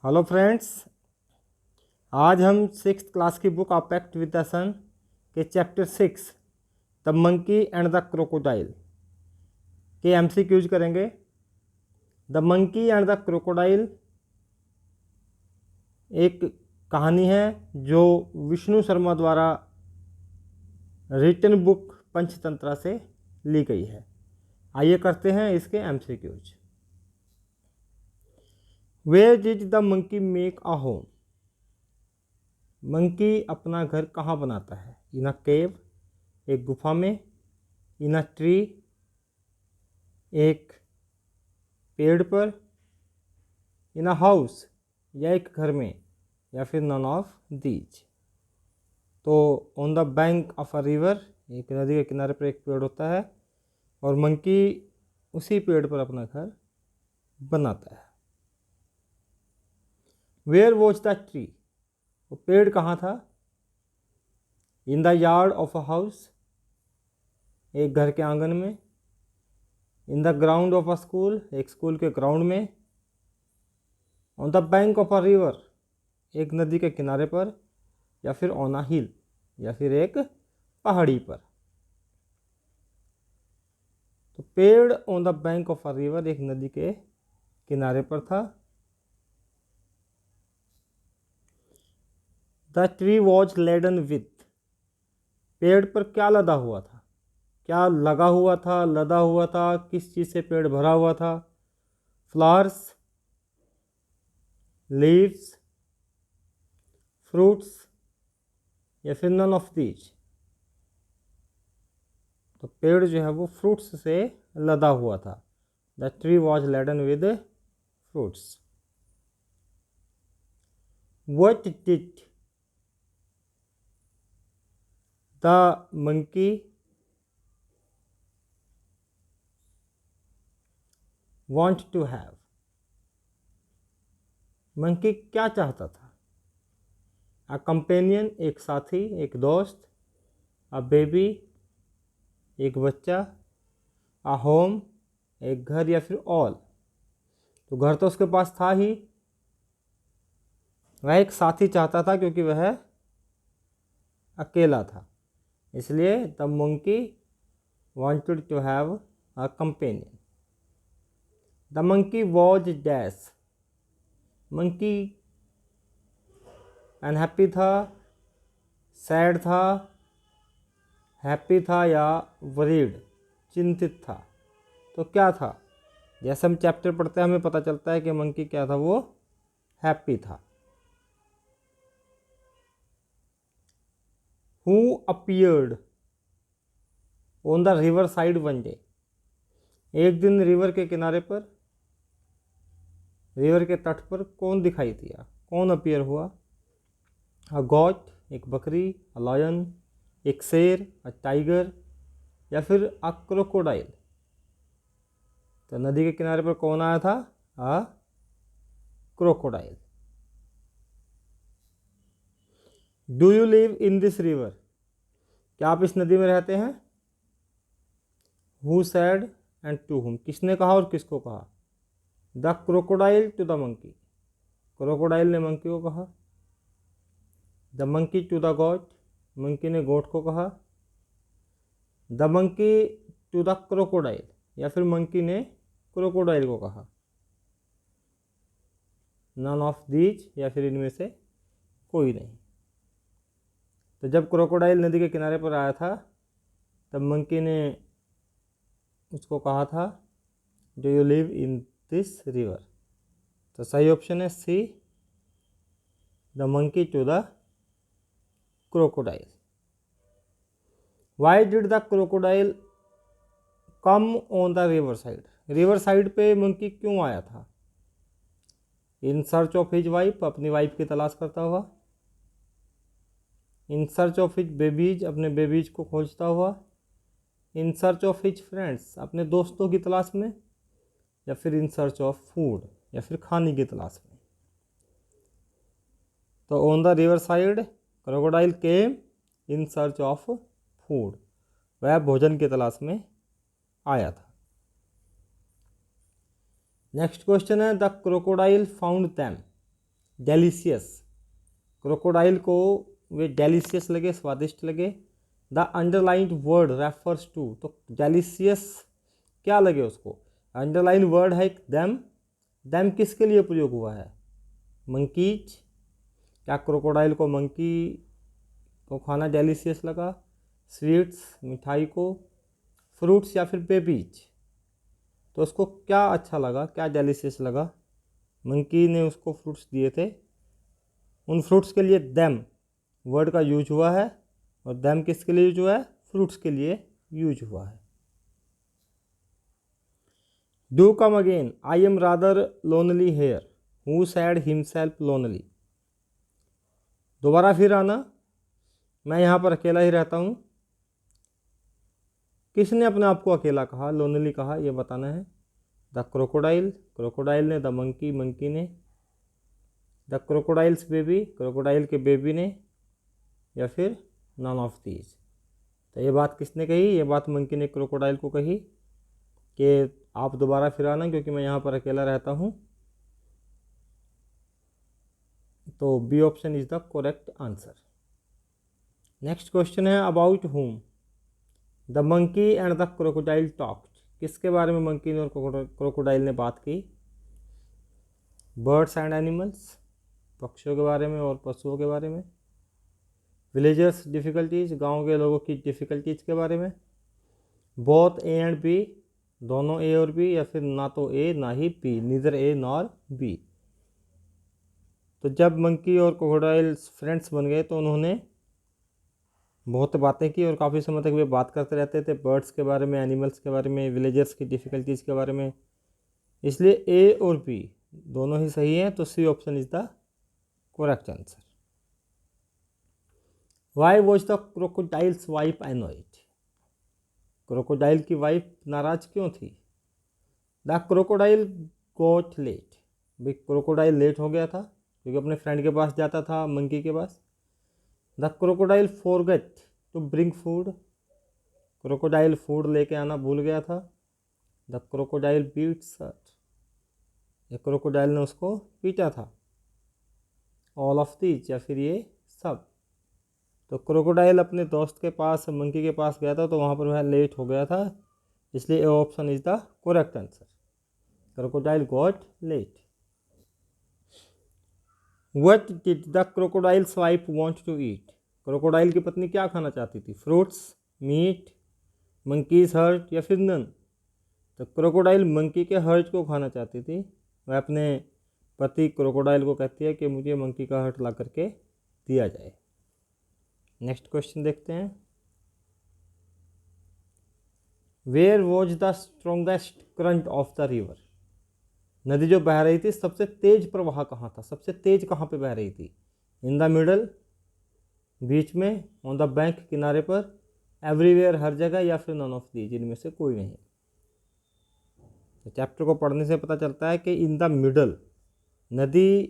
Hello friends, आज हम six class की book a pact with the sun के chapter 6 the monkey and the crocodile के MCQs करेंगे। The monkey and the crocodile एक कहानी है जो विष्णु शर्मा द्वारा रिटन बुक पंचतंत्रा से ली गई है। आइए करते हैं इसके MCQs. Where did the monkey make a home? Monkey अपना घर कहाँ बनाता है? इन अ केव, एक गुफा में। इन अ ट्री, एक पेड़ पर। इन अ हाउस, या एक घर में, या फिर नन ऑफ दीज। तो on the bank of a river, एक नदी के किनारे पर एक पेड़ होता है और मंकी उसी पेड़ पर अपना घर बनाता है। Where was the tree? वो पेड़ कहाँ था? In the yard of a house, एक घर के आंगन में। In the ground of a school, एक स्कूल के ग्राउंड में। On the bank of a river, एक नदी के किनारे पर, या फिर ऑन अ हिल, या फिर एक पहाड़ी पर। तो पेड़ on the bank of a river, एक नदी के किनारे पर था। The tree was laden with, पेड़ पर क्या लदा हुआ था? क्या लगा हुआ था, लदा हुआ था? किस चीज़ से पेड़ भरा हुआ था? फ्लावर्स, लीव्स, फ्रूट्स, या फिर नन ऑफ दीज। तो पेड़ जो है वो फ्रूट्स से लदा हुआ था। The tree was laden with fruits. What did the monkey want to have? Monkey क्या चाहता था? अ कंपेनियन, एक साथी, एक दोस्त। अ बेबी, एक बच्चा। अ होम, एक घर, या फिर ऑल। तो घर तो उसके पास था ही, वह एक साथी चाहता था क्योंकि वह अकेला था। इसलिए the monkey wanted to have a companion. The monkey was dash, monkey unhappy था, सैड था, हैप्पी था, या वरीड, चिंतित था। तो क्या था? जैसे हम चैप्टर पढ़ते हैं हमें पता चलता है कि मंकी क्या था, वो हैप्पी था। Who appeared on the river side one day, एक दिन रिवर के किनारे पर, रिवर के तट पर कौन दिखाई दिया? कौन अपीयर हुआ? अ गॉट, एक बकरी। अ लायन, एक शेर। अ टाइगर, या फिर अ क्रोकोडाइल। तो नदी के किनारे पर कौन आया था? अ crocodile. Do you live in this river? क्या आप इस नदी में रहते हैं? Who said and to whom, किसने कहा और किसको कहा? The crocodile to the monkey, crocodile ने मंकी को कहा। The monkey to the goat, monkey ने गोट को कहा। The monkey to the crocodile, या फिर मंकी ने क्रोकोडाइल को कहा। नन ऑफ दीज, या फिर इनमें से कोई नहीं। तो जब क्रोकोडाइल नदी के किनारे पर आया था तब मंकी ने उसको कहा था, do you live in this river? तो सही ऑप्शन है C, the monkey to the crocodile. Why did the crocodile come on the river side? River side पे मंकी क्यों आया था? In search of his wife, अपनी वाइफ की तलाश करता हुआ। In search of his babies, अपने बेबीज को खोजता हुआ। In search of his friends, अपने दोस्तों की तलाश में। या फिर इन सर्च ऑफ फूड, या फिर खाने की तलाश में। तो on the river side crocodile came in search of food, वह भोजन की तलाश में आया था। नेक्स्ट क्वेश्चन है the crocodile found them, delicious, crocodile को वे डेलीशियस लगे, स्वादिष्ट लगे। The underlined word refers to, तो डेलीशियस क्या लगे उसको, अंडरलाइन वर्ड है दैम, दैम किसके लिए प्रयोग हुआ है, मंकीज, क्या क्रोकोडाइल को मंकी को खाना डेलीशियस लगा, स्वीट्स मिठाई को, फ्रूट्स या फिर बेबीज, तो उसको क्या अच्छा लगा, क्या डेलीशियस लगा, मंकी ने उसको फ्रूट्स दिए थे, उन फ्रूट्स के लिए दैम वर्ड का यूज हुआ है, और दैम किसके लिए यूज हुआ है, फ्रूट्स के लिए यूज हुआ है। Do come again, I am rather lonely here, who said himself lonely, दोबारा फिर आना, मैं यहाँ पर अकेला ही रहता हूँ, किसने अपने आप को अकेला कहा, लोनली कहा, यह बताना है। द क्रोकोडाइल, क्रोकोडाइल ने, द मंकी, मंकी ने, द क्रोकोडाइल्स बेबी, क्रोकोडाइल के बेबी ने, या फिर नन ऑफ दीज। तो ये बात किसने कही, ये बात मंकी ने क्रोकोडाइल को कही कि आप दोबारा फिर आना क्योंकि मैं यहाँ पर अकेला रहता हूँ। तो B option is the correct answer. Next question है about whom the monkey and the crocodile talked, किसके बारे में मंकी ने और क्रोकोडाइल ने बात की, बर्ड्स एंड एनिमल्स, पक्षियों के बारे में और पशुओं के बारे में, विलेजर्स डिफ़िकल्टीज, गांव के लोगों की डिफ़िकल्टीज के बारे में, बोथ ए एंड बी, दोनों ए और बी, या फिर ना तो ए ना ही B, neither A nor B. तो जब मंकी और क्रोकोडाइल फ्रेंड्स बन गए तो उन्होंने बहुत बातें की और काफ़ी समय तक वे बात करते रहते थे, बर्ड्स के बारे में, एनिमल्स के बारे में, विलेजर्स की डिफ़िकल्टीज़ के बारे में। इसलिए ए और बी दोनों ही सही हैं, तो C option is the correct answer. Why was the crocodile's wife annoyed, crocodile की वाइफ नाराज क्यों थी। द क्रोकोडाइल गॉट लेट, भाई क्रोकोडाइल लेट हो गया था क्योंकि अपने फ्रेंड के पास जाता था, मंकी के पास। The crocodile forget to bring food, crocodile food लेके आना भूल गया था। द क्रोकोडाइल बीट्स हर, या क्रोकोडाइल ने उसको पीटा था। ऑल ऑफ दीज, या फिर ये सब। तो क्रोकोडाइल अपने दोस्त के पास, मंकी के पास गया था तो वहाँ पर वह लेट हो गया था, इसलिए option is the correct answer, crocodile got late. What did the crocodile's wife want to eat? क्रोकोडाइल की पत्नी क्या खाना चाहती थी, फ्रूट्स, मीट, मंकीज हर्ट, या फिर नन। तो क्रोकोडाइल मंकी के हर्ट को खाना चाहती थी, वह अपने पति क्रोकोडाइल को कहती है कि मुझे मंकी का हर्ट ला करके दिया जाए। नेक्स्ट क्वेश्चन देखते हैं। Where was the strongest current of the river, नदी जो बह रही थी सबसे तेज प्रवाह कहाँ था, सबसे तेज कहाँ पे बह रही थी, इन द मिडल, बीच में, ऑन द बैंक किनारे पर, एवरीवेयर हर जगह, या फिर नन ऑफ दीज, इनमें से कोई नहीं। तो चैप्टर को पढ़ने से पता चलता है कि इन द मिडल, नदी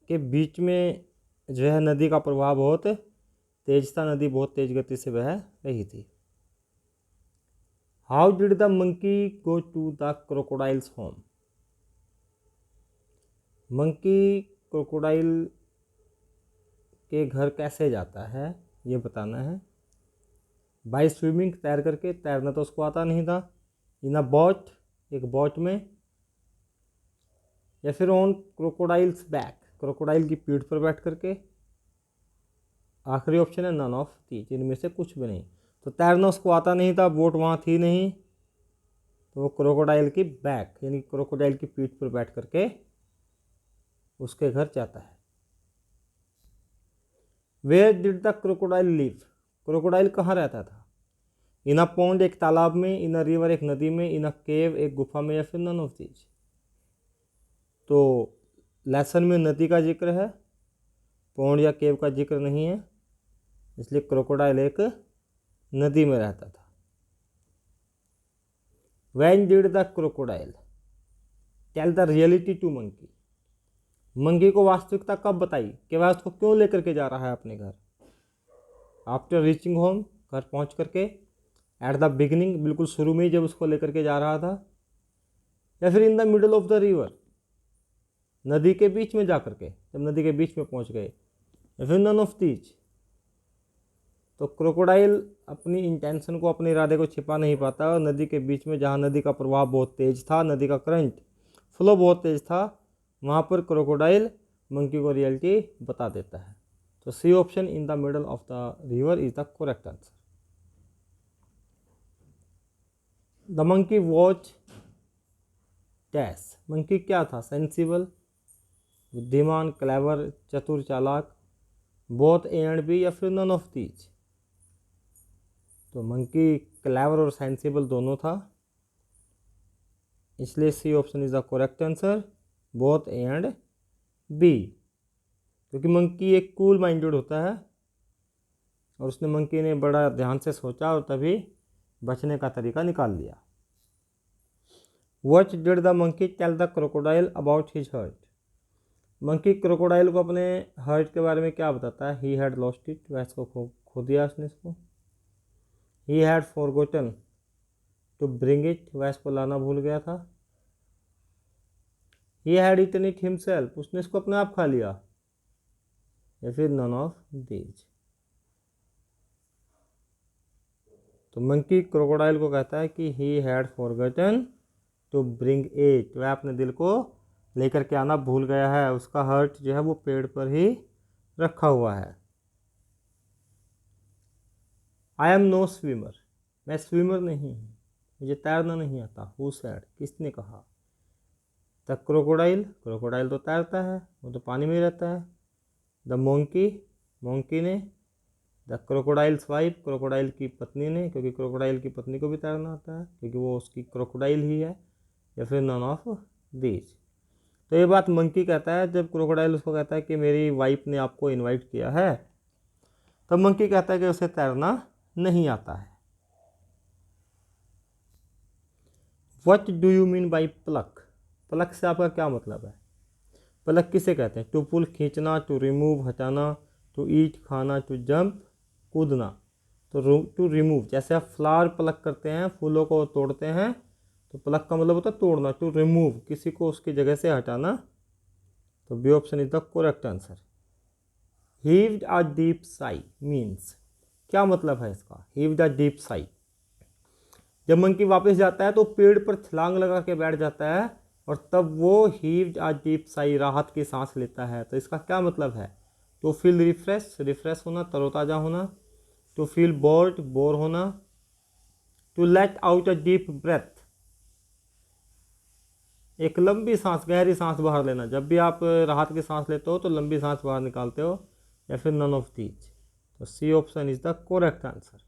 के बीच में जो है नदी का प्रवाह बहुत तेज था, नदी बहुत तेज गति से बह रही थी। How did the monkey go to the crocodile's home, monkey crocodile के घर कैसे जाता है ये बताना है। बाय स्विमिंग, तैर करके, तैरना तो उसको आता नहीं था। इन अ बोट, एक बोट में, या फिर ऑन क्रोकोडाइल्स बैक, क्रोकोडाइल की पीठ पर बैठ करके। आखिरी ऑप्शन है नन ऑफ दीज, इनमें से कुछ भी नहीं। तो तैरना उसको आता नहीं था, बोट वहाँ थी नहीं, तो वो क्रोकोडाइल की बैक यानी क्रोकोडाइल की पीठ पर बैठ करके उसके घर जाता है। Where did the crocodile live, crocodile कहाँ रहता था, इन अ पॉन्ड, एक तालाब में, इन अ रिवर, एक नदी में, इन अ केव, एक गुफा में, या फिर नन ऑफ दीज। तो लेसन में नदी का जिक्र है, पॉन्ड या केव का जिक्र नहीं है, इसलिए क्रोकोडाइल एक नदी में रहता था। When did the crocodile tell the reality to monkey, monkey को वास्तविकता कब बताई कि वह उसको क्यों लेकर के जा रहा है अपने घर। आफ्टर रीचिंग होम, घर पहुंच करके, एट द बिगिनिंग, बिल्कुल शुरू में ही जब उसको लेकर के जा रहा था, या फिर इन the middle of the river, नदी के बीच में जा करके, जब नदी के बीच में पहुंच गए, या फिर नन ऑफ दीज। तो क्रोकोडाइल अपनी इंटेंशन को, अपने इरादे को छिपा नहीं पाता, और नदी के बीच में जहाँ नदी का प्रवाह बहुत तेज था, नदी का करंट फ्लो बहुत तेज था, वहाँ पर क्रोकोडाइल मंकी को रियलिटी बता देता है। तो C option in the middle of the river is the correct answer. The monkey was dash. Monkey क्या था? सेंसिबल, बुद्धिमान, क्लेवर, चतुर, चालाक, बोथ ए एंड बी, या फिर नन ऑफ दीज। तो मंकी क्लेवर और सेंसिबल दोनों था, इसलिए C option is the correct answer, both A and B. क्योंकि मंकी एक कूल माइंडेड होता है, और उसने मंकी ने बड़ा ध्यान से सोचा और तभी बचने का तरीका निकाल लिया। What did the monkey tell the crocodile about his hurt? Monkey crocodile को अपने हर्ट के बारे में क्या बताता है? He had lost it, वह इसको खो दिया उसने इसको। He had forgotten to bring it, वह इसको लाना भूल गया था। He had eaten it himself, उसने इसको अपने आप खा लिया, या फिर none of these। तो मंकी क्रोकोडाइल को कहता है कि he had forgotten to bring it, वह अपने दिल को लेकर के आना भूल गया है, उसका हर्ट जो है वो पेड़ पर ही रखा हुआ है। आई एम नो स्विमर, मैं स्विमर नहीं हूँ, मुझे तैरना नहीं आता। हु सेड, किसने कहा? द क्रोकोडाइल, क्रोकोडाइल तो तैरता है, वो तो पानी में ही रहता है। द मोंकी, मोंकी ने। द क्रोकोडाइल्स वाइफ, क्रोकोडाइल की पत्नी ने, क्योंकि क्रोकोडाइल की पत्नी को भी तैरना आता है, क्योंकि वो उसकी क्रोकोडाइल ही है, या फिर नन ऑफ दीज। तो ये बात मंकी कहता है जब क्रोकोडाइल उसको कहता है कि मेरी वाइफ ने आपको इनवाइट किया है, तब मंकी कहता है कि उसे तैरना नहीं आता है। What do you mean by pluck? Pluck से आपका क्या मतलब है? प्लक किसे कहते हैं? टू पुल, खींचना, टू रिमूव, हटाना, टू ईट, खाना, टू जंप, कूदना। तो टू रिमूव, जैसे आप फ्लावर प्लक करते हैं, फूलों को तोड़ते हैं, तो प्लक का मतलब होता है तोड़ना। टू रिमूव, किसी को उसकी जगह से हटाना। तो B option is the correct answer. Heaved a deep sigh means, क्या मतलब है इसका? हीव्ड अ डीप साई, जब मंकी वापस जाता है तो पेड़ पर छलांग लगा के बैठ जाता है, और तब वो हीव्ड अ डीप साई, राहत की सांस लेता है। तो इसका क्या मतलब है? टू फील रिफ्रेश, रिफ्रेश होना, तरोताज़ा होना। टू फील बोर्ड, बोर होना। To let out a deep breath, एक लंबी सांस, गहरी सांस बाहर लेना। जब भी आप राहत की सांस लेते हो तो लंबी सांस बाहर निकालते हो, या फिर नन ऑफ दीज। तो C option is the correct answer.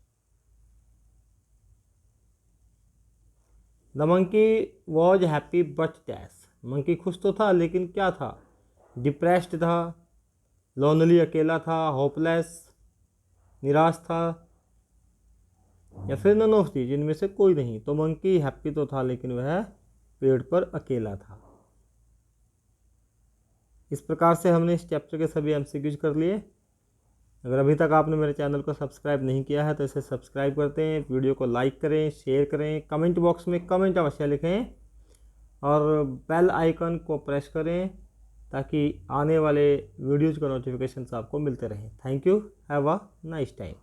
The monkey was happy but dash, monkey खुश तो था लेकिन क्या था? डिप्रेस्ड था, लोनली, अकेला था, होपलेस, निराश था, या फिर नन ऑफ दीज, इनमें से कोई नहीं। तो मंकी हैप्पी तो था लेकिन वह पेड़ पर अकेला था। इस प्रकार से हमने इस चैप्टर के सभी एमसीक्यूज कर लिए। अगर अभी तक आपने मेरे चैनल को सब्सक्राइब नहीं किया है तो इसे सब्सक्राइब करते हैं, वीडियो को लाइक करें, शेयर करें, कमेंट बॉक्स में कमेंट अवश्य लिखें, और बेल आइकन को प्रेस करें ताकि आने वाले वीडियोज़ का नोटिफिकेशन आपको मिलते रहें। Thank you, have a nice time.